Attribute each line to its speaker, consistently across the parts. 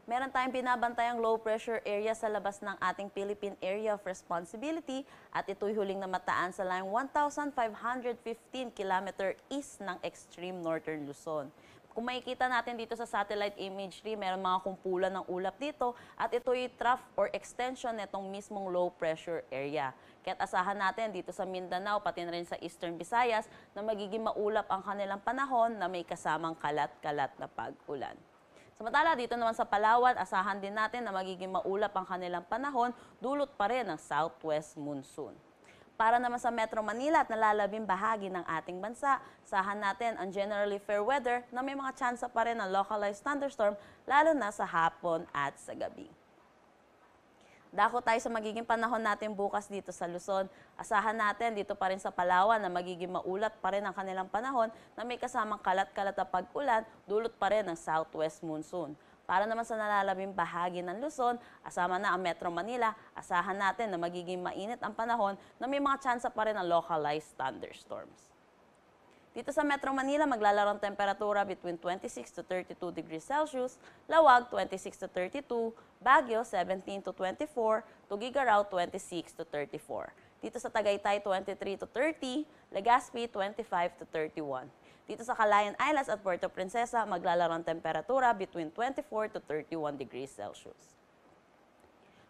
Speaker 1: Meron tayong binabantayang low pressure area sa labas ng ating Philippine Area of Responsibility at ito'y huling namataan sa layong 1,515 km east ng extreme northern Luzon. Kung makikita natin dito sa satellite imagery, meron mga kumpulan ng ulap dito at ito'y trough or extension nitong mismong low pressure area. Kaya't asahan natin dito sa Mindanao, pati na rin sa Eastern Visayas, na magiging maulap ang kanilang panahon na may kasamang kalat-kalat na pag-ulan. Samantala, dito naman sa Palawan, asahan din natin na magiging maulap ang kanilang panahon, dulot pa rin ng southwest monsoon. Para naman sa Metro Manila at nalalabing bahagi ng ating bansa, asahan natin ang generally fair weather na may mga tsansa pa rin ng localized thunderstorm, lalo na sa hapon at sa gabi. Dako tayo sa magiging panahon natin bukas dito sa Luzon. Asahan natin dito pa rin sa Palawan na magiging maulat pa rin ang kanilang panahon na may kasamang kalat-kalat na pag-ulan, dulot pa rin ng southwest monsoon. Para naman sa nalalabing bahagi ng Luzon, asama na ang Metro Manila, asahan natin na magiging mainit ang panahon na may mga tsansa pa rin ng localized thunderstorms. Dito sa Metro Manila, maglalaro ang temperatura between 26 to 32 degrees Celsius, Lawag 26 to 32, Baguio 17 to 24, Tuguegarao 26 to 34. Dito sa Tagaytay 23 to 30, Legazpi 25 to 31. Dito sa Calayan Islands at Puerto Princesa, maglalaro ang temperatura between 24 to 31 degrees Celsius.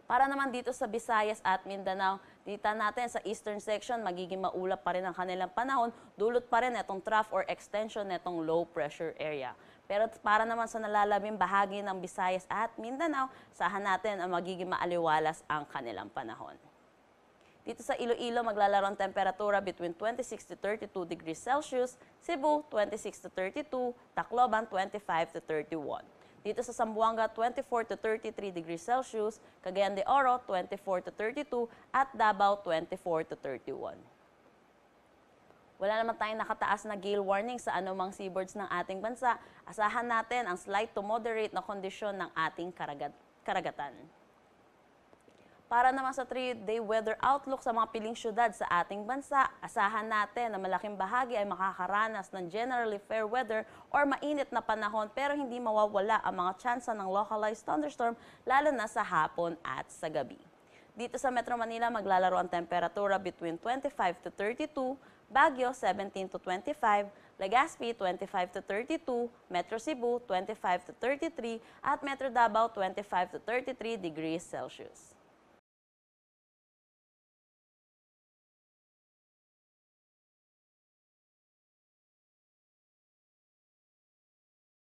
Speaker 1: Para naman dito sa Visayas at Mindanao, dito natin sa eastern section, magiging maulap pa rin ang kanilang panahon, dulot pa rin itong trough or extension nitong low pressure area. Pero para naman sa nalalabing bahagi ng Visayas at Mindanao, sahan natin ang magiging maaliwalas ang kanilang panahon. Dito sa Iloilo, maglalaro ang temperatura between 26 to 32 degrees Celsius, Cebu 26 to 32, Tacloban 25 to 31. Dito sa Zamboanga, 24 to 33 degrees Celsius, Cagayan de Oro, 24 to 32, at Davao, 24 to 31. Wala naman tayong nakataas na gale warning sa anumang seaboards ng ating bansa. Asahan natin ang slight to moderate na kondisyon ng ating karagatan. Para naman sa 3-day weather outlook sa mga piling syudad sa ating bansa, asahan natin na malaking bahagi ay makakaranas ng generally fair weather or mainit na panahon pero hindi mawawala ang mga tsansa ng localized thunderstorm lalo na sa hapon at sa gabi. Dito sa Metro Manila, maglalaro ang temperatura between 25 to 32, Baguio 17 to 25, Legazpi 25 to 32, Metro Cebu 25 to 33, at Metro Davao 25 to 33 degrees Celsius.